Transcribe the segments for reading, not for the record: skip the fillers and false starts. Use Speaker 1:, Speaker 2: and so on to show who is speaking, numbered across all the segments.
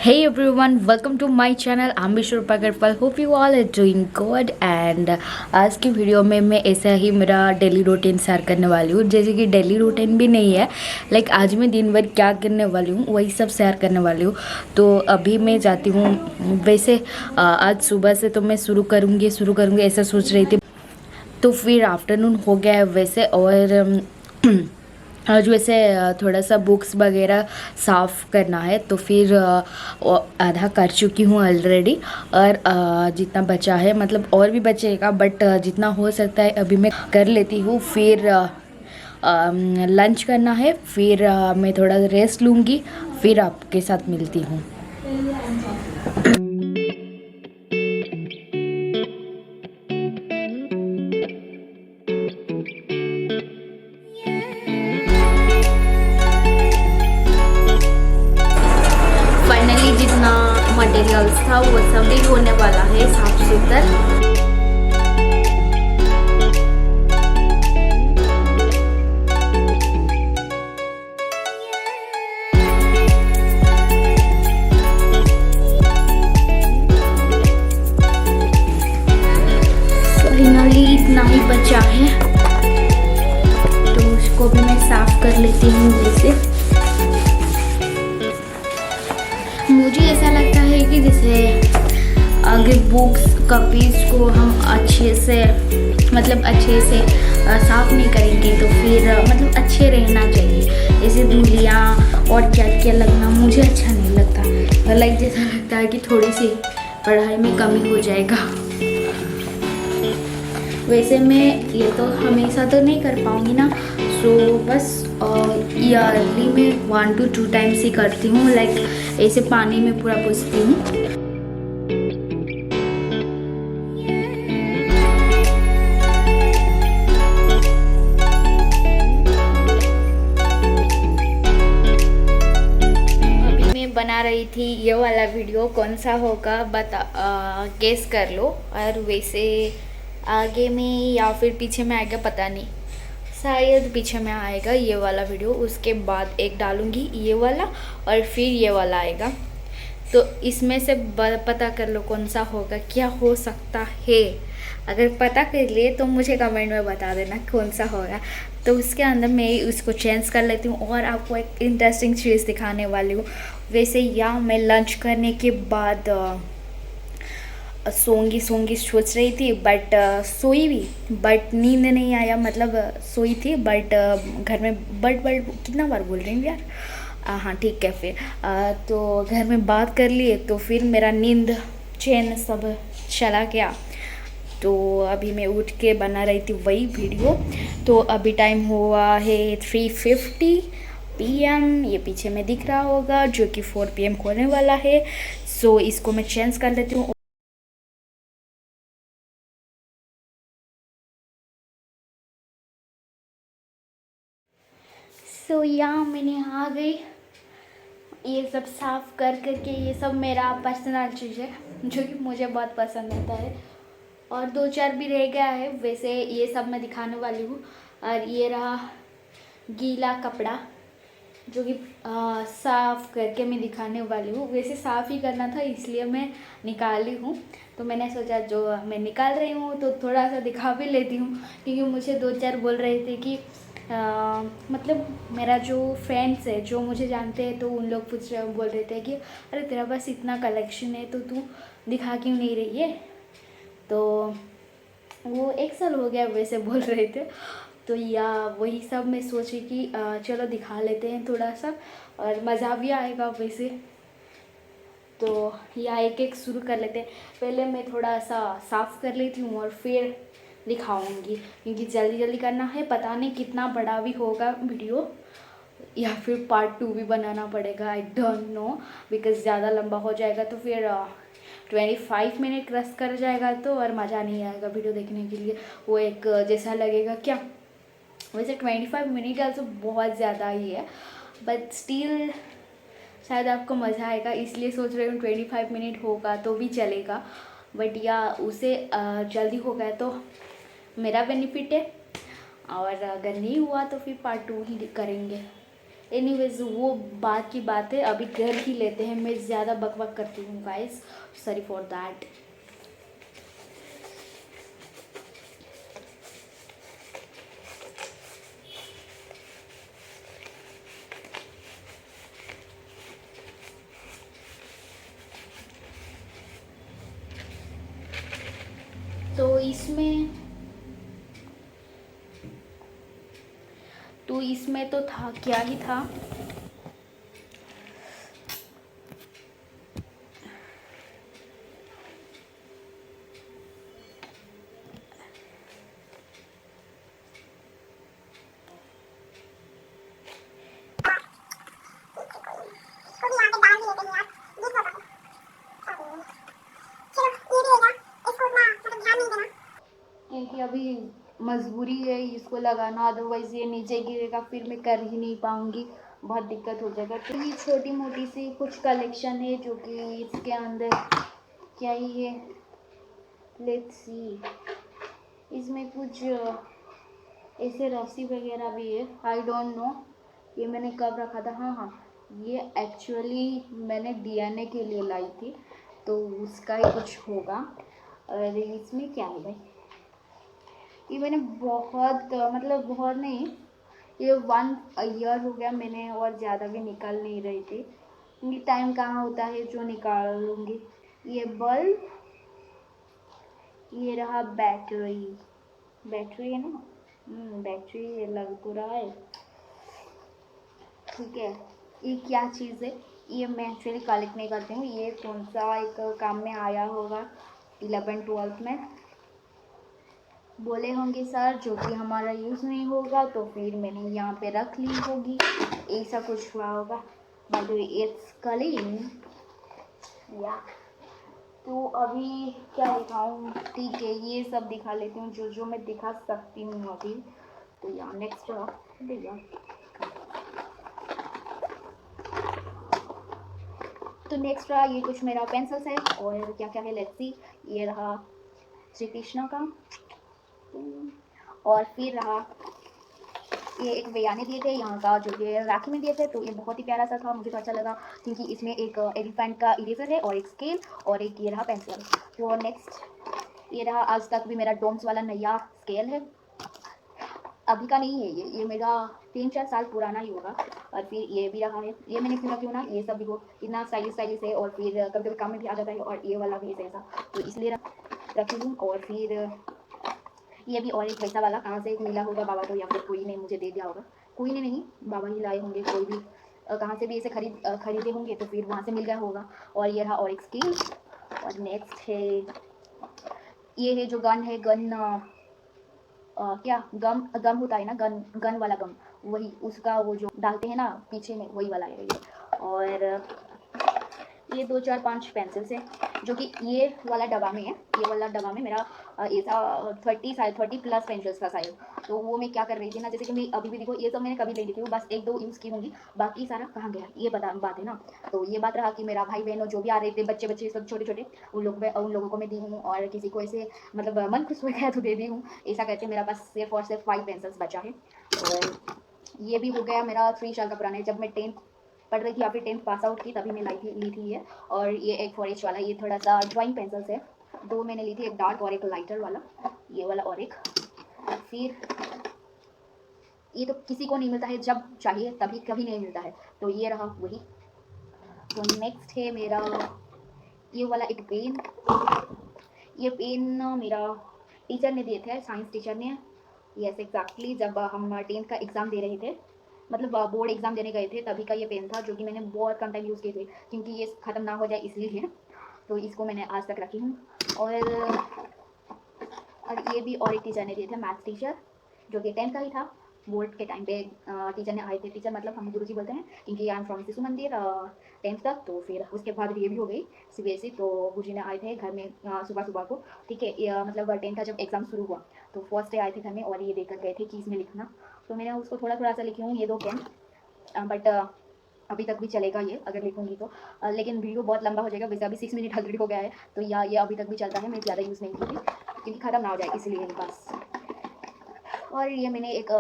Speaker 1: Hey everyone, welcome to my channel. I'm विश्व Agarwal. Hope you all are doing good. And आज की video में मैं ऐसा ही मेरा डेली रूटीन शेयर करने वाली हूँ. जैसे कि डेली रूटीन भी नहीं है, लाइक आज मैं दिन भर क्या करने वाली हूँ वही सब शेयर करने वाली हूँ. तो अभी मैं जाती हूँ. वैसे आज सुबह से तो मैं शुरू करूँगी ऐसा सोच रही थी. तो फिर आफ्टरनून हो गया है वैसे. और आज वैसे थोड़ा सा बुक्स वगैरह साफ़ करना है, तो फिर आधा कर चुकी हूँ ऑलरेडी. और जितना बचा है, मतलब और भी बचेगा, बट जितना हो सकता है अभी मैं कर लेती हूँ. फिर लंच करना है, फिर मैं थोड़ा रेस्ट लूँगी, फिर आपके साथ मिलती हूँ. फाइनली जितना मटेरियल्स था वो सभी होने वाला है साफ सुथरा. फाइनली इतना ही बचा है, तो उसको भी मैं साफ कर लेती हूँ. जैसे मुझे ऐसा लगता है कि जैसे अगर बुक्स कॉपीज को हम अच्छे से साफ नहीं करेंगे तो फिर मतलब अच्छे रहना चाहिए. ऐसे धूलियाँ और क्या क्या लगना मुझे अच्छा नहीं लगता. लाइक जैसा लगता है कि थोड़ी सी पढ़ाई में कमी हो जाएगा. वैसे मैं ये तो हमेशा तो नहीं कर पाऊँगी ना, सो बस ईयरली में 1 to 2 टाइम्स ही करती हूँ. लाइक ऐसे पानी में पूरा पोंछती हूँ. अभी मैं बना रही थी ये वाला वीडियो, कौन सा होगा गेस कर लो. और वैसे आगे में या फिर पीछे में आएगा पता नहीं, शायद पीछे में आएगा ये वाला वीडियो. उसके बाद एक डालूंगी ये वाला और फिर ये वाला आएगा. तो इसमें से पता कर लो कौन सा होगा, क्या हो सकता है. अगर पता कर लिए तो मुझे कमेंट में बता देना कौन सा होगा. तो उसके अंदर मैं उसको चेंज कर लेती हूँ और आपको एक इंटरेस्टिंग चीज़ दिखाने वाली हूँ. वैसे या मैं लंच करने के बाद सोंगी सोच रही थी, बट सोई भी, बट नींद नहीं आया. मतलब सोई थी बट घर में बट कितना बार बोल रही हूँ यार. हाँ ठीक है. फिर तो घर में बात कर लिए तो फिर मेरा नींद चैन सब चला गया. तो अभी मैं उठ के बना रही थी वही वीडियो. तो अभी टाइम हुआ है 3:50 PM. ये पीछे में दिख रहा होगा जो कि 4 PM होने वाला है. सो इसको मैं चेंज कर लेती हूँ. सो यहाँ मैंने आ गई. ये सब साफ़ कर करके, ये सब मेरा पर्सनल चीज़ है जो कि मुझे बहुत पसंद आता है. और 2-4 भी रह गया है. वैसे ये सब मैं दिखाने वाली हूँ. और ये रहा गीला कपड़ा जो कि साफ़ करके मैं दिखाने वाली हूँ. वैसे साफ़ ही करना था इसलिए मैं निकाली हूँ. तो मैंने सोचा जो मैं निकाल रही हूँ तो थोड़ा सा दिखा भी लेती हूँ, क्योंकि मुझे 2-4 बोल रहे थे कि मतलब मेरा जो फ्रेंड्स है जो मुझे जानते हैं तो उन लोग बोल रहे थे कि अरे तेरा पास इतना कलेक्शन है तो तू दिखा क्यों नहीं रही है. तो वो 1 साल हो गया वैसे बोल रहे थे. तो या वही सब मैं सोची कि चलो दिखा लेते हैं थोड़ा सा, और मज़ा भी आएगा वैसे. तो या एक एक शुरू कर लेते हैं. पहले मैं थोड़ा सा साफ़ कर लेती हूँ और फिर दिखाऊंगी, क्योंकि जल्दी जल्दी करना है. पता नहीं कितना बड़ा भी होगा वीडियो, या फिर पार्ट 2 भी बनाना पड़ेगा. आई डोंट नो, बिकॉज़ ज़्यादा लंबा हो जाएगा तो फिर 25 मिनट रस कर जाएगा तो और मज़ा नहीं आएगा वीडियो देखने के लिए. वो एक जैसा लगेगा क्या. वैसे 25 मिनट आल्सो बहुत ज़्यादा ही है, बट स्टिल शायद आपको मज़ा आएगा, इसलिए सोच रही हूँ 25 मिनट होगा तो भी चलेगा. बट या उसे जल्दी हो गया तो मेरा बेनिफिट है, और अगर नहीं हुआ तो फिर पार्ट 2 ही करेंगे. एनीवेज वो बात की बात है, अभी घर ही लेते हैं। मैं ज़्यादा बकबक करती हूँ गाइस, सॉरी फॉर दैट। तो इसमें तो था, क्या ही था। क्योंकि अभी मजबूरी है इसको लगाना, अदरवाइज़ ये नीचे गिरेगा, फिर मैं कर ही नहीं पाऊँगी, बहुत दिक्कत हो जाएगा। तो ये छोटी मोटी सी कुछ कलेक्शन है जो कि इसके अंदर क्या ही है, लेट्स सी। इसमें कुछ ऐसे रस्सी वगैरह भी है, आई डोंट नो ये मैंने कब रखा था। हाँ हाँ, ये एक्चुअली मैंने डीएनए के लिए लाई थी, तो उसका ही कुछ होगा। और इसमें क्या है भाई, ये मैंने बहुत मतलब बहुत नहीं, ये 1 ईयर हो गया मैंने, और ज़्यादा भी निकाल नहीं रही थी क्योंकि टाइम कहाँ होता है जो निकाल लूँगी। ये बल्ब, ये रहा बैटरी, बैटरी है ना, बैटरी लग तो रहा है, ठीक है। ये क्या चीज़ है, ये मैं एक्चुअली कलेक्ट नहीं करती हूँ, ये कौन सा एक काम में आया होगा 11th-12th में, बोले होंगे सर जो कि हमारा यूज़ नहीं होगा, तो फिर मैंने यहाँ पे रख ली होगी, ऐसा कुछ हुआ होगा। By the way it's clean या। तो अभी क्या दिखाऊँ, ठीक है ये सब दिखा लेती हूँ जो जो मैं दिखा सकती हूँ अभी। तो या नेक्स्ट भैया, तो नेक्स्ट रहा ये कुछ मेरा पेंसिल्स है, और क्या क्या है लेट्स सी। ये रहा श्री कृष्ण का, और फिर रहा ये एक भैया ने दिए थे यहाँ का, जो कि राखी में दिए थे, तो ये बहुत ही प्यारा सा था, मुझे तो अच्छा लगा क्योंकि इसमें एक एलिफेंट का इरेजर है और एक स्केल और एक ये रहा पेंसिल। तो नेक्स्ट ये रहा, आज तक भी मेरा डोम्स वाला नया स्केल है, अभी का नहीं है ये मेरा 3-4 साल पुराना ही होगा। और फिर ये भी रहा है, ये मैंने क्यों ना ये सब देखो इतना स्टाइलिश है, और फिर कभी कभी काम में भी आ जाता है, और ये वाला भी ऐसा, तो इसलिए रखी हूँ। और फिर ये भी और एक वैसा वाला, कहाँ से मिला होगा बाबा को, या फिर कोई ने मुझे दे दिया होगा, कोई ने नहीं, बाबा ही लाए होंगे, कोई भी कहाँ से भी ऐसे खरीदे होंगे, तो फिर वहाँ से मिल गया होगा। और ये रहा और एक स्केल। और नेक्स्ट है ये है जो गन है, गन क्या गम होता है ना, गन वाला गम, वही उसका वो जो डालते हैं ना पीछे में, वही वाला है ये। और ये 2-4-5 पेंसिल्स है जो कि ये वाला डब्बा में है, ये वाला डब्बा में मेरा ऐसा 30+ पेंसिल्स था शायद। तो वो मैं क्या कर रही थी ना, जैसे कि मैं अभी भी देखो ये सब मैंने कभी ले ली थी, बस 1-2 यूज़ की होंगी, बाकी सारा कहाँ गया, ये बात है ना। तो ये बात रहा कि मेरा भाई बहनों जो भी आ रहे थे, बच्चे सब छोटे उन लोगों को मैं दी हूँ, और किसी को ऐसे मतलब मन खुश हो गया तो दे दी हूँ, ऐसा करके मेरा पास सिर्फ और सिर्फ 5 पेंसिल्स बचा है। और ये भी हो गया मेरा 3 साल का पुराना है, जब मैं 10th पढ़ रही थी या फिर 10th पास आउट की, तभी मैं ली थी ये। और ये एक 4H वाला, ये थोड़ा सा ड्राइंग पेंसिल्स है, 2 मैंने ली थी, एक डार्क और एक लाइटर वाला, ये वाला और एक। फिर ये तो किसी को नहीं मिलता है, जब चाहिए तभी, कभी नहीं मिलता है, तो ये रहा वही। तो नेक्स्ट है मेरा ये वाला एक पेन, ये पेन मेरा टीचर ने दिए थे, साइंस टीचर ने, यस एग्जैक्टली, जब हम 10th का एग्ज़ाम दे रहे थे, मतलब बोर्ड एग्ज़ाम देने गए थे, तभी का ये पेन था, जो कि मैंने बहुत कम टाइम यूज़ किए थे क्योंकि ये ख़त्म ना हो जाए इसलिए, तो इसको मैंने आज तक रखी हूँ। और ये भी और एक टीचर ने दिए थे, मैथ्स टीचर, जो कि 10th का ही था, बोर्ड के टाइम पे टीचर ने आए थे, टीचर मतलब हम गुरुजी बोलते हैं क्योंकि आई एम फ्रॉम शिशु मंदिर 10th तक, तो फिर उसके बाद ये भी हो गई CBSE, तो गुरुजी ने आए थे घर में सुबह को, ठीक है, मतलब 10th का जब एग्ज़ाम शुरू हुआ तो फर्स्ट डे आए थे घर में, और ये देकर गए थे कि इसमें लिखना, तो मैंने उसको थोड़ा सा लिखी हूँ ये 2 पेन, बट अभी तक भी चलेगा ये अगर लिखूँगी तो, लेकिन वीडियो बहुत लंबा हो जाएगा, वैसे अभी 6 मिनट ऑलरेडी हो गया है, तो ये अभी तक भी चलता है, मैं ज़्यादा यूज़ नहीं की थी क्योंकि ख़त्म ना हो जाए इसलिए बस। और ये मैंने एक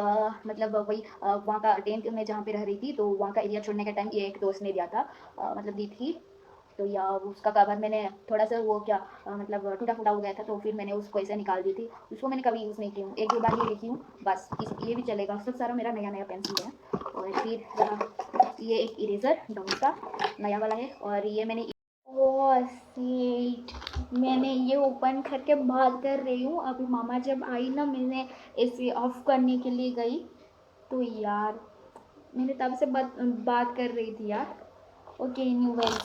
Speaker 1: मतलब वही वहाँ का टेंट में जहाँ पे रह रही थी, तो वहाँ का एरिया छोड़ने का टाइम ये एक दोस्त ने दिया था, मतलब दी थी। तो या उसका कवर मैंने थोड़ा सा वो क्या मतलब टूटा फूटा हो गया था, तो फिर मैंने उसको ऐसे निकाल दी थी। उसको मैंने कभी यूज़ नहीं की हूँ, 1-2 बार ये लिखी हूँ बस, ये भी चलेगा। सब सारा मेरा नया नया पेंसिल है। और फिर ये एक इरेज़र डॉम्स का नया वाला है। और ये मैंने ओह सीट, मैंने ये ओपन करके बात कर रही हूँ। अभी मामा जब आई ना, मैंने इसे ऑफ करने के लिए गई, तो यार मैंने तब से बात कर रही थी यार। ओके एनीवेज,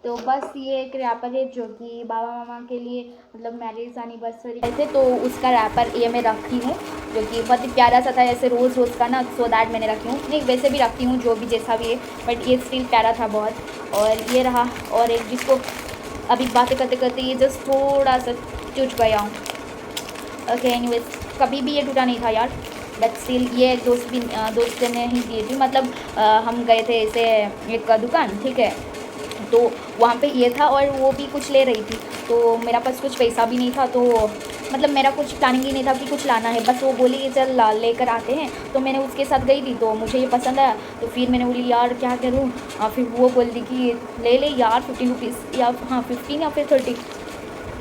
Speaker 1: तो बस ये एक रैपर है जो कि बाबा मामा के लिए मतलब मैरिज एनिवर्सरी ऐसे, तो उसका रैपर ये मैं रखी हूँ, जो कि बहुत ही प्यारा सा था ऐसे रोज़ रोज़ का ना, सो दैट मैंने रखी हूँ। नहीं वैसे भी रखती हूँ जो भी जैसा भी है, बट ये स्टिल प्यारा था बहुत। और ये रहा, और एक जिसको अभी बातें करते करते ये जस्ट थोड़ा सा टूट गया। ओके एनीवेज, कभी भी ये टूटा नहीं था यार, बट स्टिल ये दोस्त ने ही दी थी। मतलब हम गए थे ऐसे एक दुकान, ठीक है, तो वहाँ पे ये था और वो भी कुछ ले रही थी, तो मेरा पास कुछ पैसा भी नहीं था, तो मतलब मेरा कुछ प्लानिंग ही नहीं था कि कुछ लाना है। बस वो बोली कि चल लेकर आते हैं, तो मैंने उसके साथ गई थी, तो मुझे ये पसंद आया, तो फिर मैंने बोली यार क्या करूँ। फिर वो बोल दी कि ले ले यार 50 रुपीज़, या हाँ 15 या फिर 30,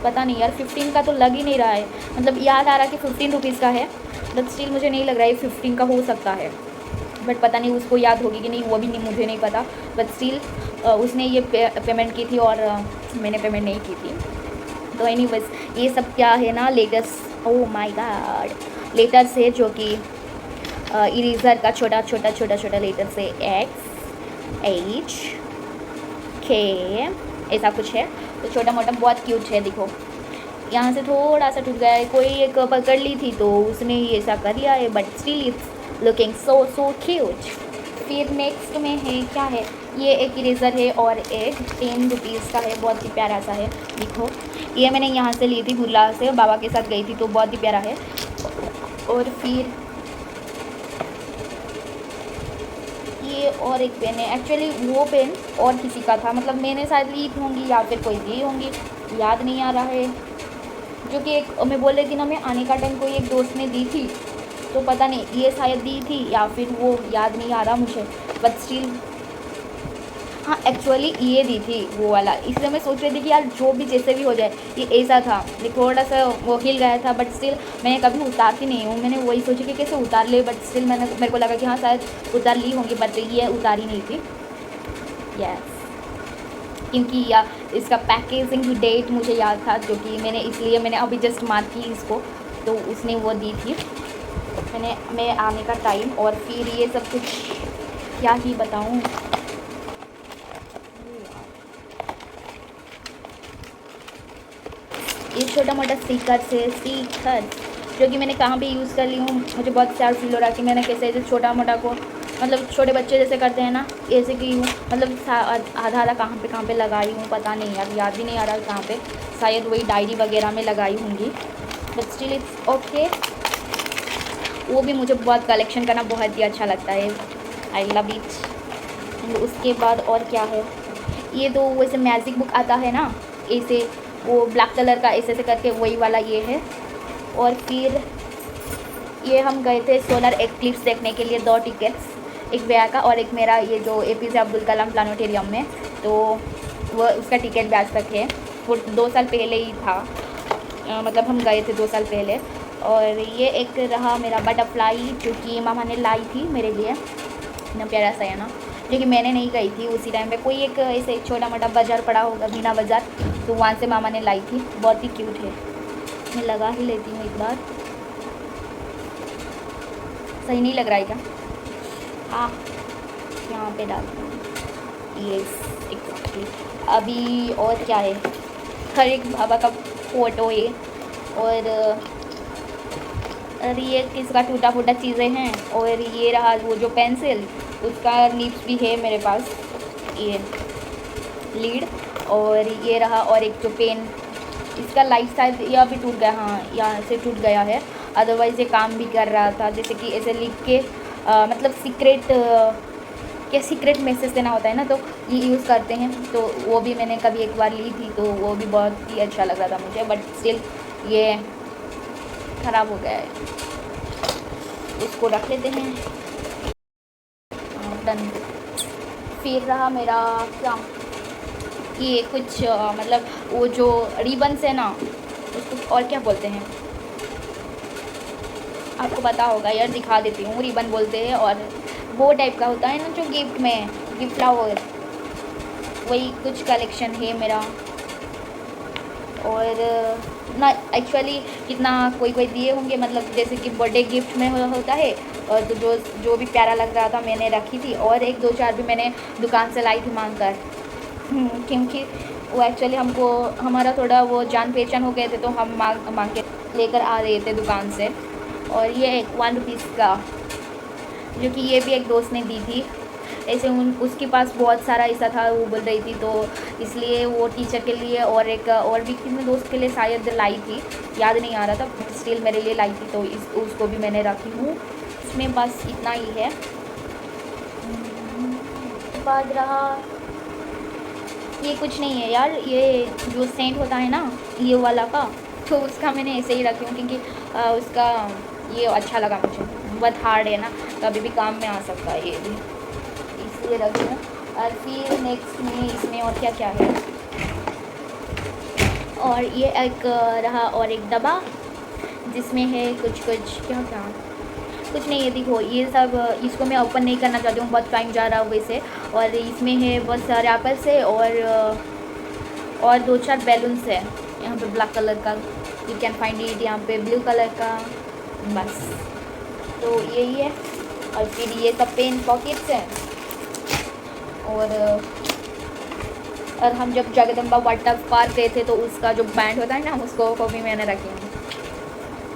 Speaker 1: पता नहीं यार, 15 का तो लग ही नहीं रहा है। मतलब याद आ रहा कि 15 रुपीज़ का है, बट स्टिल मुझे नहीं लग रहा है 15 का हो सकता है। बट पता नहीं उसको याद होगी कि नहीं, वो भी नहीं, मुझे नहीं पता। बट स्टिल उसने ये पेमेंट की थी और मैंने पेमेंट नहीं की थी। तो एनीवेज, ये सब क्या है ना, latest, oh my God, letters है जो कि इरेज़र का छोटा छोटा लेटर्स है, X, H, K, ऐसा कुछ है। तो छोटा मोटा बहुत क्यूट है। देखो यहाँ से थोड़ा सा टूट गया है, कोई एक पकड़ ली थी तो उसने ये ऐसा कर लिया है, but still it's looking so cute. फिर नेक्स्ट में है क्या है, ये एक इरेज़र है और एक 10 रुपीज़ का है, बहुत ही प्यारा सा है। देखो ये मैंने यहाँ से ली थी बुर्ला से, बाबा के साथ गई थी, तो बहुत ही प्यारा है। और फिर ये और एक पेन है, एक्चुअली वो पेन और किसी का था, मतलब मैंने शायद ली होंगी या फिर कोई दी होंगी, याद नहीं आ रहा है। जो कि एक मैं बोल रही थी ना, मैं आने का टाइम कोई एक दोस्त ने दी थी, तो पता नहीं ये शायद दी थी या फिर वो, याद नहीं आ रहा मुझे, बट स्टिल हाँ एक्चुअली ये दी थी वो वाला। इसलिए मैं सोच रही थी कि यार जो भी जैसे भी हो जाए, ये ऐसा था, ये थोड़ा सा वो हिल गया था, बट स्टिल मैंने कभी उतारती नहीं हूँ। मैंने वही सोची कि कैसे उतार ले, बट स्टिल मेरे को लगा कि हाँ शायद उतार ली होंगी, बट ये उतारी नहीं थी। यस, क्योंकि या इसका पैकेजिंग की डेट मुझे याद था, जो कि मैंने अभी जस्ट मार्क की इसको, तो उसने वो दी थी मैं आने का टाइम। और फिर ये सब कुछ क्या ही बताऊँ, ये छोटा मोटा स्टिकर जो कि मैंने कहाँ पे यूज़ कर ली हूँ। मुझे बहुत सैड फील हो रहा है कि मैंने कैसे ऐसे छोटा मोटा को, मतलब छोटे बच्चे जैसे करते हैं ना, ऐसे की हूँ। मतलब आधा कहाँ पे लगाई हूँ पता नहीं, अब याद भी नहीं आ रहा कहाँ पे, शायद वही डायरी वगैरह में लगाई होंगी, बट स्टिल इट्स ओके। वो भी मुझे बहुत कलेक्शन करना बहुत ही अच्छा लगता है, आई लव इट। उसके बाद और क्या है, ये तो वैसे मैजिक बुक आता है ना, ऐसे वो ब्लैक कलर का ऐसे करके, वही वाला ये है। और फिर ये हम गए थे सोलर एक्लिप्स देखने के लिए, 2 टिकट्स, एक भैया का और एक मेरा, ये जो APJ अब्दुल कलाम प्लानिटेरियम में, तो वो उसका टिकट भी आज तक है, वो 2 साल पहले ही था, मतलब हम गए थे 2 साल पहले। और ये एक रहा मेरा बटरफ्लाई, जो कि मामा ने लाई थी मेरे लिए, इतना प्यारा सा है ना, जो कि मैंने नहीं गई थी उसी टाइम पे, कोई एक ऐसे छोटा मोटा बाज़ार पड़ा होगा, मीना बाज़ार, तो वहाँ से मामा ने लाई थी, बहुत ही क्यूट है। मैं लगा ही लेती हूँ एक बार, सही नहीं लग रहा है क्या, हाँ यहाँ पे डालती हूँ, यस एग्जैक्टली। अभी और क्या है, हर एक बाबा का फ़ोटो है, और ये किसका टूटा फूटा चीज़ें हैं। और ये रहा वो जो पेंसिल, उसका निब्स भी है मेरे पास, ये लीड। और ये रहा, और एक जो पेन, इसका लाइट शायद यह भी टूट गया, हाँ यहाँ से टूट गया है, अदरवाइज़ ये काम भी कर रहा था, जैसे कि ऐसे लिख के मतलब सीक्रेट मैसेज देना होता है ना, तो ये यूज़ करते हैं, तो वो भी मैंने कभी एक बार ली थी, तो वो भी बहुत ही अच्छा लग रहा था मुझे, बट स्टिल ये ख़राब हो गया है। उसको रख लेते हैं। डन। फिर रहा मेरा क्या, ये कुछ मतलब वो जो रिबन्स है ना, उसको और क्या बोलते हैं आपको पता होगा यार, दिखा देती हूँ। रिबन बोलते हैं, और वो टाइप का होता है ना जो गिफ्ट में, गिफ्ट फ्लावर, वही कुछ कलेक्शन है मेरा। और ना एक्चुअली कितना कोई कोई दिए होंगे, मतलब जैसे कि बर्थडे गिफ्ट में होता है। और तो जो भी प्यारा लग रहा था मैंने रखी थी, और एक दो चार भी मैंने दुकान से लाई थी मांग कर। क्योंकि वो एक्चुअली हमको, हमारा थोड़ा वो जान पहचान हो गए थे, तो हम मांग के लेकर आ रहे थे दुकान से। और ये एक 1 रुपीज़ का, जो कि ये भी एक दोस्त ने दी थी। ऐसे उसके पास बहुत सारा ऐसा था, वो बोल रही थी, तो इसलिए वो टीचर के लिए और एक और भी किसी दोस्त के लिए शायद लाई थी, याद नहीं आ रहा था, स्टिल मेरे लिए लाई थी, तो उसको भी मैंने रखी हूँ। इसमें बस इतना ही है। बाद रहा, ये कुछ नहीं है यार, ये जो सेंट होता है ना ये वाला का, तो उसका मैंने ऐसे ही रखी हूँ, क्योंकि उसका ये अच्छा लगा मुझे। बहुत हार्ड है ना, कभी भी काम में आ सकता है ये भी, इसलिए रखी हूँ। और फिर नेक्स्ट में इसमें और क्या क्या है, और ये एक रहा और एक डब्बा, जिसमें है कुछ क्या क्या, कुछ नहीं है। देखो ये सब, इसको मैं ओपन नहीं करना चाहती हूँ, बहुत टाइम जा रहा है वैसे। और इसमें है बहुत सारे एप्पल्स है, और दो चार बैलून्स है यहाँ पे ब्लैक कलर का, यू कैन फाइंड इट, यहाँ पे ब्लू कलर का, बस तो यही है। और फिर ये सब पेन पॉकेट्स हैं। और हम जब जगदम्बा वाटर पार्क गए थे, तो उसका जो बैंड होता है ना, उसको भी मैंने रखी हूँ।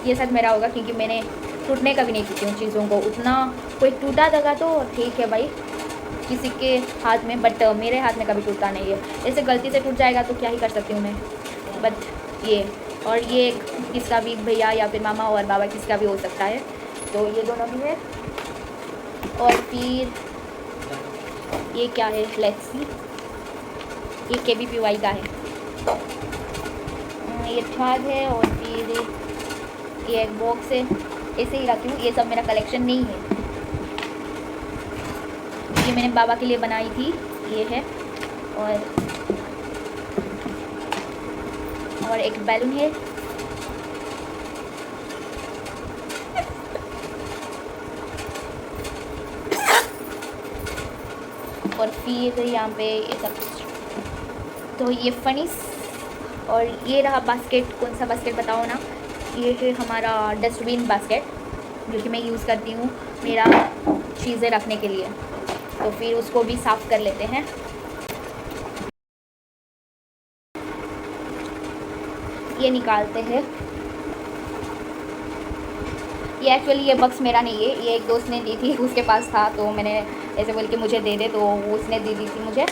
Speaker 1: ये सब मेरा होगा, क्योंकि मैंने टूटने का भी नहीं देती हूँ चीज़ों को उतना। कोई टूटा दगा तो ठीक है भाई, किसी के हाथ में, बट मेरे हाथ में कभी टूटता नहीं है। ऐसे गलती से टूट जाएगा तो क्या ही कर सकती हूँ मैं। बट ये, और ये किसका भी, भैया या फिर मामा और बाबा, किसका भी हो सकता है, तो ये दोनों भी है। और फिर ये क्या है, लेट्स सी, ये KBPY का है, ये टैग है। और फिर ये एक बॉक्स है, ऐसे ही रखी हूँ। ये सब मेरा कलेक्शन नहीं है, ये मैंने बाबा के लिए बनाई थी, ये है। और एक बैलून है, और फिर यहाँ पे ये सब, तो ये फनीस। और ये रहा बास्केट, कौन सा बास्केट बताओ ना, ये है हमारा डस्टबिन बास्केट, जो कि मैं यूज़ करती हूँ मेरा चीज़ें रखने के लिए। तो फिर उसको भी साफ़ कर लेते हैं। ये निकालते हैं। ये एक्चुअली ये बक्स मेरा नहीं है, ये एक दोस्त ने दी थी, उसके पास था, तो मैंने ऐसे बोल के मुझे दे दे, तो उसने दे दी थी मुझे।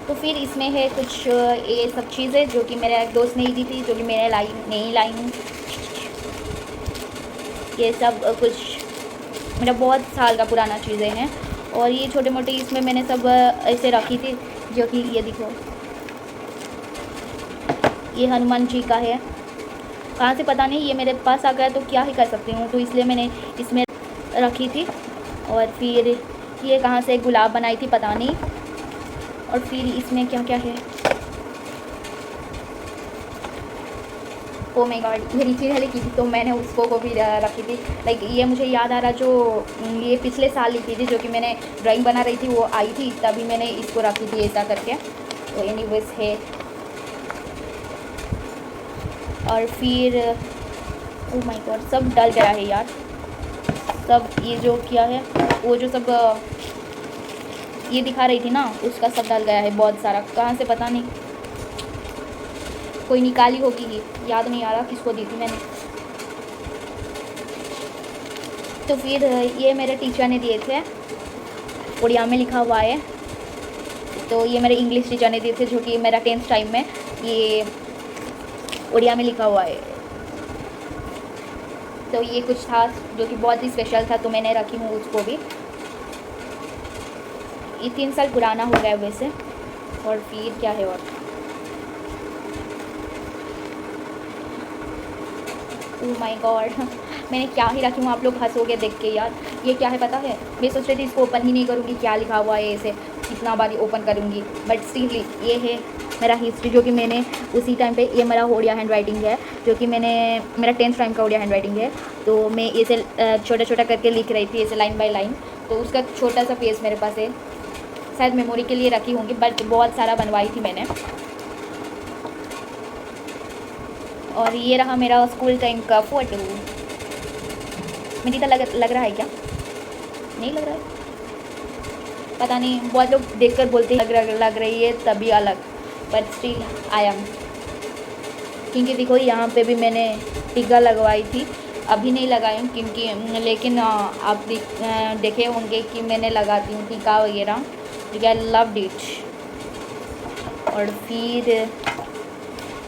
Speaker 1: तो फिर इसमें है कुछ ये सब चीज़ें जो कि मेरे एक दोस्त ने ही दी थी, जो कि मैंने नहीं लाई हूँ। ये सब कुछ मेरा बहुत साल का पुराना चीज़ें हैं। और ये छोटे मोटे इसमें मैंने सब ऐसे रखी थी, जो कि ये देखो, ये हनुमान जी का है, कहाँ से पता नहीं, ये मेरे पास आ गया तो क्या ही कर सकती हूँ, तो इसलिए मैंने इसमें रखी थी। और फिर ये कहाँ से गुलाब बनाई थी पता नहीं। और फिर इसमें क्या क्या है, ओ माय गॉड, मेरी फिर की थी, तो मैंने उसको को भी रखी थी। लाइक ये मुझे याद आ रहा, जो ये पिछले साल लिखी थी, जो कि मैंने ड्राइंग बना रही थी, वो आई थी, तभी मैंने इसको रखी थी ऐसा करके। तो एनीवेज है। और फिर ओ माय गॉड, सब डल गया है यार, सब ये जो किया है, वो जो सब ये दिखा रही थी ना, उसका सब डल गया है बहुत सारा, कहाँ से पता नहीं, कोई निकाली होगी ही, याद नहीं आ रहा किसको दी थी मैंने। तो फिर ये मेरे टीचर ने दिए थे, उड़िया में लिखा हुआ है, तो ये मेरे इंग्लिश टीचर ने दिए थे, जो कि मेरा 10th टाइम में, ये उड़िया में लिखा हुआ है। तो ये कुछ था जो कि बहुत ही स्पेशल था, तो मैंने रखी हूँ उसको भी। ये 3 साल पुराना हो गया वैसे। और फिर क्या है, और ओह माय गॉड, मैंने क्या ही रखी हूँ, आप लोग हंसोगे देख के यार। ये क्या है पता है, मैं सोच रही थी इसको ओपन ही नहीं करूँगी, क्या लिखा हुआ है इसे कितना बार ओपन करूँगी, बट स्टिल ये है मेरा हिस्ट्री, जो कि मैंने उसी टाइम पे, ये मेरा ओडिया हैंड राइटिंग है, जो कि मैंने मेरा 10th टाइम का ओडिया हैंड राइटिंग है। तो मैं इसे छोटा छोटा करके लिख रही थी ऐसे लाइन बाय लाइन, तो उसका छोटा सा पेज मेरे पास है, शायद मेमोरी के लिए रखी होंगी, बट बहुत सारा बनवाई थी मैंने। और ये रहा मेरा स्कूल टाइम का फ़ोटो। मेरी तो लग रहा है क्या, नहीं लग रहा है, पता नहीं, बहुत लोग देखकर बोलते हैं लग रही है तभी अलग, बट स्टिल आई एम। क्योंकि देखो यहाँ पे भी मैंने टीका लगवाई थी, अभी नहीं लगाई हूँ क्योंकि, लेकिन आप देखे होंगे कि मैंने लगाती हूँ टीका वगैरह, क्योंकि आई लव्ड इट। और फिर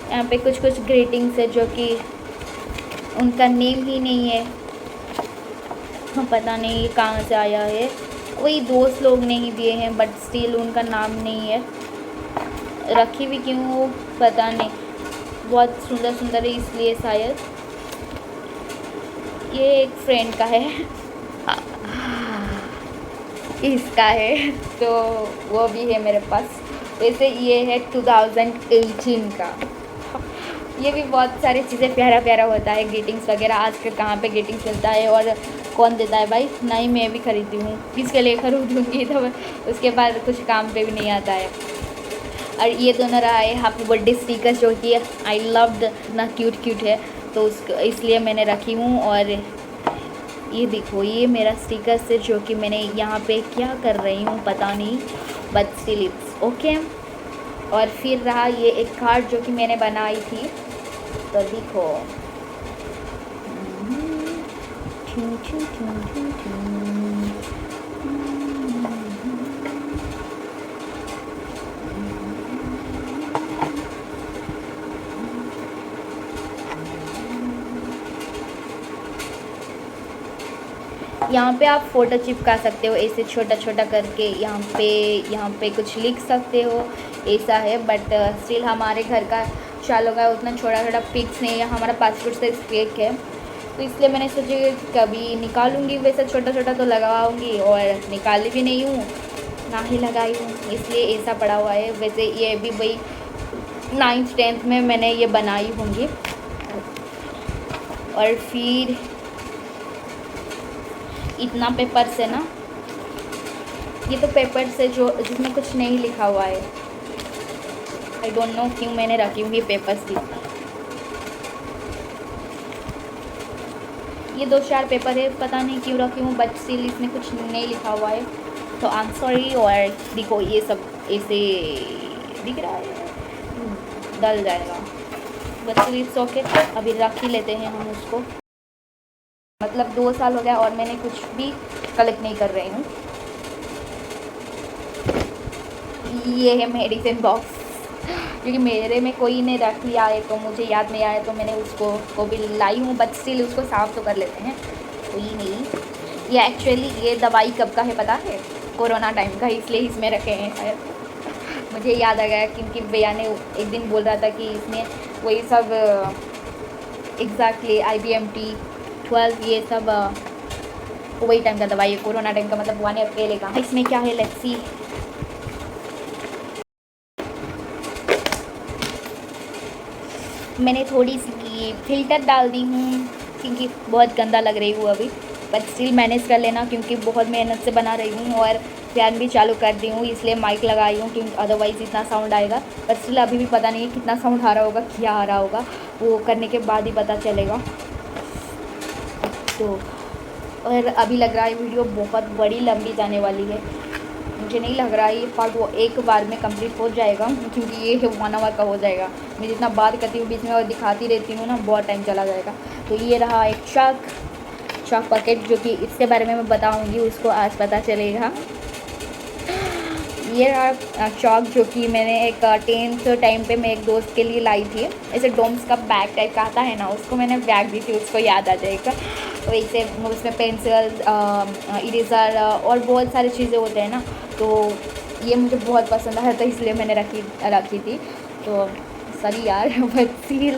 Speaker 1: यहाँ पे कुछ कुछ ग्रीटिंग्स है जो कि उनका नेम ही नहीं है, पता नहीं कहाँ से आया है, वही दोस्त लोग ने ही दिए हैं, बट स्टिल उनका नाम नहीं है, रखी भी क्यों पता नहीं, बहुत सुंदर सुंदर है इसलिए शायद। ये एक फ्रेंड का है, इसका है, तो वो भी है मेरे पास। वैसे ये है 2018 का। ये भी बहुत सारी चीज़ें प्यारा प्यारा होता है, ग्रीटिंग्स वगैरह। आजकल कहाँ पे ग्रीटिंग्स मिलता है और कौन देता है भाई, नहीं मैं भी खरीदी हूँ, किसके लिए खरीदूँगी, तो उसके बाद कुछ काम पे भी नहीं आता है। और ये दोनों रहा है हैप्पी बर्थडे स्टिकर, जो कि आई लव्ड, इतना क्यूट क्यूट है, तो उसको इसलिए मैंने रखी हूँ। और ये देखो, ये मेरा स्टिकर से, जो कि मैंने यहाँ पे क्या कर रही हूँ पता नहीं, बट स्टिल इट्स ओके। और फिर रहा ये एक कार्ड जो कि मैंने बनाई थी, तो देखो, यहाँ पे आप फ़ोटो चिपका सकते हो ऐसे छोटा छोटा करके, यहाँ पे कुछ लिख सकते हो, ऐसा है। बट स्टिल हमारे घर का चालू का उतना छोटा छोटा पिक्स नहीं है, हमारा पासपोर्ट साइज केक है, तो इसलिए मैंने सोचा कभी निकालूंगी वैसे छोटा छोटा तो लगाऊंगी, और निकाली भी नहीं हूँ, ना ही लगाई हूँ, इसलिए ऐसा पड़ा हुआ है। वैसे ये भी वही 9th 10th में मैंने ये बनाई होंगी। और फिर इतना पेपर से ना, ये तो पेपर से जो जिसमें कुछ नहीं लिखा हुआ है, आई डोंट नो क्यों मैंने रखी हुई पेपर्स थी। ये 2-4 पेपर है, पता नहीं क्यों रखी हूँ, बट स्टिल इसमें कुछ नहीं लिखा हुआ है, तो आई एम सॉरी। और देखो ये सब ऐसे दिख रहा है, डल जाएगा, बट इट्स ओके, अभी रख ही लेते हैं हम उसको। मतलब 2 साल हो गया और मैंने कुछ भी कलेक्ट नहीं कर रही हूँ। ये है मेडिसिन बॉक्स, क्योंकि मेरे में कोई ने रख लिया है तो मुझे याद नहीं आया, तो मैंने उसको को भी लाई हूँ, बट स्टिल उसको साफ़ तो कर लेते हैं, कोई नहीं। ये एक्चुअली ये दवाई कब का है पता है, कोरोना टाइम का, इसलिए इसमें रखे हैं शायद। मुझे याद आ गया क्योंकि भैया ने एक दिन बोल रहा था कि इसमें वही सब एग्जैक्टली IBMT 12 ये सब वही टाइम का दवाई है, कोरोना टाइम का, मतलब 1 अकेले का। इसमें क्या है, लेट्स सी। मैंने थोड़ी सी फ़िल्टर डाल दी हूँ क्योंकि बहुत गंदा लग रही हूँ अभी, बट स्टिल मैनेज कर लेना क्योंकि बहुत मेहनत से बना रही हूँ। और फैन भी चालू कर दी हूँ, इसलिए माइक लगाई हूँ क्योंकि अदरवाइज़ इतना साउंड आएगा। बट स्टिल अभी भी पता नहीं है कितना साउंड आ रहा होगा, क्या आ रहा होगा, वो करने के बाद ही पता चलेगा। तो और अभी लग रहा है वीडियो बहुत बड़ी लंबी जाने वाली है, मुझे नहीं लग रहा है ये पार्ट वो एक बार में कंप्लीट हो जाएगा, क्योंकि ये 1 आवर का हो जाएगा। मैं जितना बात करती हूँ बीच में और दिखाती रहती हूँ ना, बहुत टाइम चला जाएगा। तो ये रहा एक चॉक पैकेट, जो कि इसके बारे में मैं बताऊँगी, उसको आज पता चलेगा। ये रहा चॉक, जो कि मैंने एक 10th टाइम पे मैं एक दोस्त के लिए लाई थी, ऐसे डोम्स का बैग टाइप का आता है ना, उसको मैंने बैग दी थी, उसको याद आ जाएगा। वैसे उसमें पेंसिल, इरेज़र और बहुत सारी चीज़ें होते हैं ना, तो ये मुझे बहुत पसंद आया था, इसलिए मैंने रखी थी। तो सॉरी यार बट स्टिल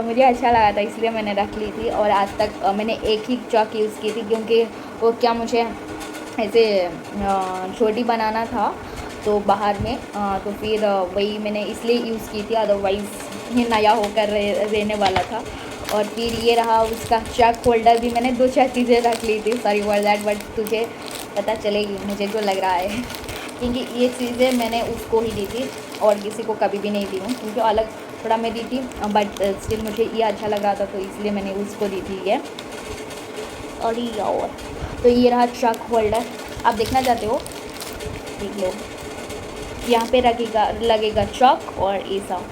Speaker 1: मुझे अच्छा लगा था इसलिए मैंने रख ली थी। और आज तक मैंने एक ही चॉक यूज़ की थी क्योंकि वो क्या मुझे ऐसे छोटी बनाना था तो बाहर में तो फिर वही मैंने इसलिए यूज़ की थी, अदरवाइज़ ये नया होकर रहने वाला था। और फिर ये रहा उसका चक होल्डर भी, मैंने 2-4 चीज़ें रख ली थी, सॉरी फॉर दैट, बट तुझे पता चलेगी मुझे जो लग रहा है क्योंकि ये चीज़ें मैंने उसको ही दी थी और किसी को कभी भी नहीं दी हूँ क्योंकि अलग थोड़ा मैं दी थी, बट स्टिल मुझे ये अच्छा लगा था तो इसलिए मैंने उसको दी थी ये। और ये और तो ये रहा चक होल्डर, आप देखना चाहते हो देख लो, यहाँ पे लगेगा चॉक और ऐसा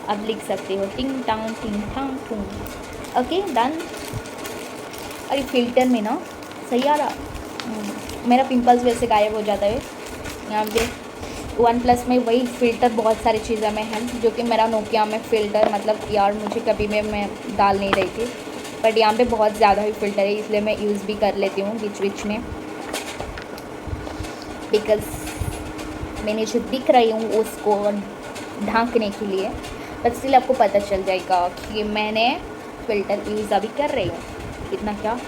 Speaker 1: आप लिख सकते हो टिंग टांग टूंग। Okay done. अरे फिल्टर में ना सही आ रहा, मेरा पिंपल्स वैसे गायब हो जाता है यहाँ पे। OnePlus में वही फ़िल्टर बहुत सारी चीज़ों में है जो कि मेरा नोकिया में फ़िल्टर मतलब यार मुझे कभी में मैं डाल नहीं रही थी, बट यहाँ पे बहुत ज़्यादा ही फ़िल्टर है इसलिए मैं यूज़ भी कर लेती हूँ बीच में, बिकॉज़ मैंने जो दिख रही हूँ उसको ढांकने के लिए, बट स्टिल आपको पता चल जाएगा कि मैंने फ़िल्टर यूज़ अभी कर रही हूँ, इतना क्या।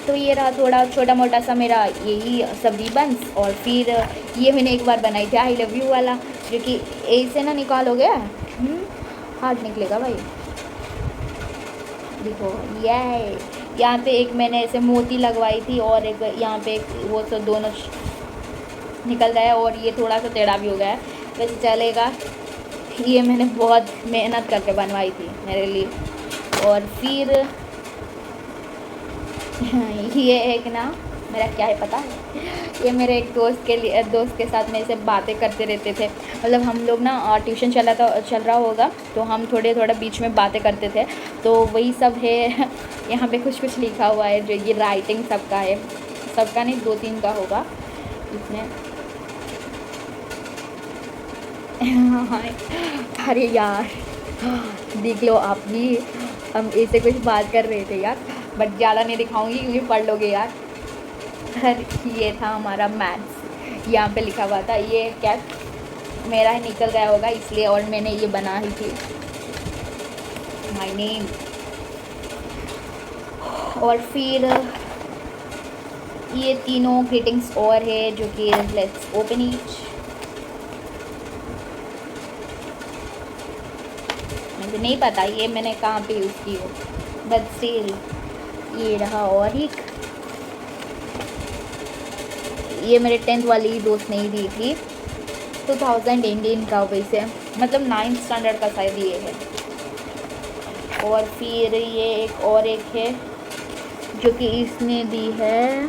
Speaker 1: तो ये रहा थोड़ा छोटा मोटा सा मेरा यही सब रिबन्स। और फिर ये मैंने एक बार बनाई थी आई लव यू वाला, जो कि ऐसे ना निकालोगे हार्ड निकलेगा भाई। देखो ये यहाँ पे एक मैंने ऐसे मोती लगवाई थी और एक यहाँ पे वो सब दोनों निकल गया और ये थोड़ा सा टेढ़ा भी हो गया है, वैसे चलेगा। ये मैंने बहुत मेहनत करके बनवाई थी मेरे लिए। और फिर ये एक ना मेरा क्या है पता है, ये मेरे एक दोस्त के साथ में ऐसे बातें करते रहते थे, मतलब हम लोग ना ट्यूशन चल रहा होगा तो हम थोड़े बीच में बातें करते थे, तो वही सब है। यहाँ पे कुछ लिखा हुआ है, जो ये राइटिंग सबका है, सबका नहीं 2-3 का होगा इसमें। अरे यार देख लो आप भी, हम ऐसे कुछ बात कर रहे थे यार, बट ज़्यादा नहीं दिखाऊंगी क्योंकि पढ़ लोगे यार। ये था हमारा मैथ्स, यहाँ पे लिखा हुआ था, ये क्या मेरा ही निकल गया होगा इसलिए, और मैंने ये बना ही थी माय नेम। और फिर ये तीनों ग्रीटिंग्स और है जो कि लेट्स ओपन ईच। मुझे नहीं पता ये मैंने कहाँ पे यूज़ की हो, बट स्टिल ये रहा। और एक ये मेरे 10th वाली दोस्त ने ही दी थी, 2018 का वैसे, मतलब 9th स्टैंडर्ड का शायद ये है। और फिर ये एक है जो कि इसने दी है,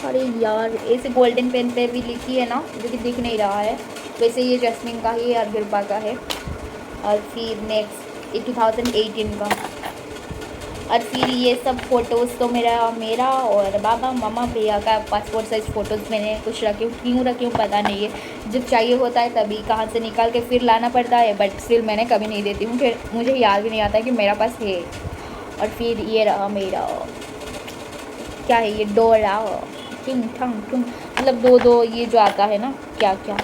Speaker 1: अरे यार ऐसे गोल्डन पेन पे भी लिखी है ना जो कि दिख नहीं रहा है, वैसे ये जैस्मिन का ही और गिरपा का है। और फिर नेक्स्ट 2018 का। और फिर ये सब फ़ोटोज़ तो मेरा और बाबा मामा भैया का पासपोर्ट साइज़ फ़ोटोज़ मैंने कुछ रखी हूँ, क्यों रखी हूँ पता नहीं है, जब चाहिए होता है तभी कहाँ से निकाल के फिर लाना पड़ता है, बट स्टिल मैंने कभी नहीं देती हूँ, फिर मुझे याद भी नहीं आता कि मेरा पास है। और फिर ये रहा मेरा क्या है, ये डोरा टिंग ठंग टुंग, मतलब 2-2 ये जो आता है ना क्या क्या।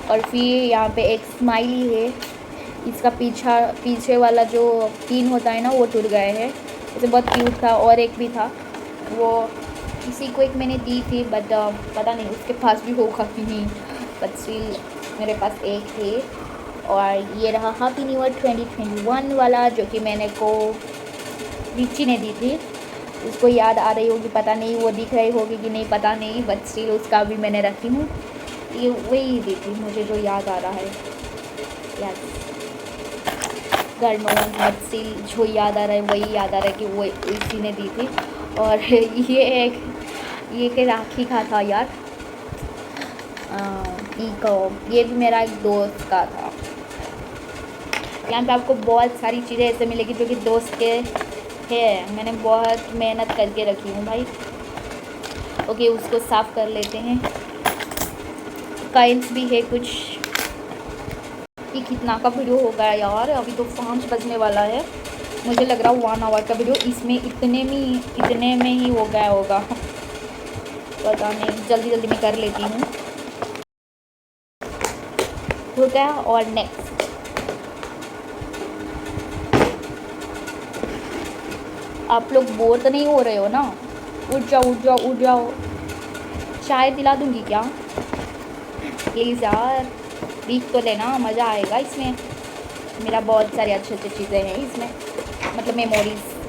Speaker 1: और फिर यहाँ पे एक स्माइली है, इसका पीछे वाला जो पिन होता है ना वो टूट गए हैं, इसे बहुत क्यूट था। और एक भी था, वो किसी को एक मैंने दी थी, बट पता नहीं उसके पास भी होगा कि नहीं, बट स्टिल मेरे पास एक है। और ये रहा हैप्पी न्यू ईयर 2021 वाला, जो कि मैंने को रिची ने दी थी, उसको याद आ रही होगी पता नहीं, वो दिख रही होगी कि नहीं पता नहीं, बट स्टिल उसका भी मैंने रखी हूँ। ये वही दी थी मुझे जो याद आ रहा है, यस गर्नोन, बट स्टिल जो याद आ रहा है वही याद आ रहा है कि वो इसी ने दी थी। और ये के राखी का था यार, ये भी मेरा एक दोस्त का था। यहाँ पे आपको बहुत सारी चीज़ें ऐसे मिलेगी जो कि दोस्त के है, मैंने बहुत मेहनत करके रखी हूँ भाई। ओके उसको साफ़ कर लेते हैं। कॉइन्स भी है कुछ। ये कितना का वीडियो हो गया यार, अभी तो 5 बजने वाला है, मुझे लग रहा है 1 आवर का वीडियो इसमें इतने में ही हो गया होगा, पता नहीं, जल्दी में कर लेती हूँ। हो गया। और नेक्स्ट आप लोग बोर तो नहीं हो रहे हो ना? उठ जाओ उठ जाओ उठ जाओ। चाय दिला दूँगी क्या? प्लीज़ यार पीक तो लेना, मज़ा आएगा इसमें। मेरा बहुत सारी अच्छी अच्छी चीज़ें हैं इसमें, मतलब मेमोरीज़।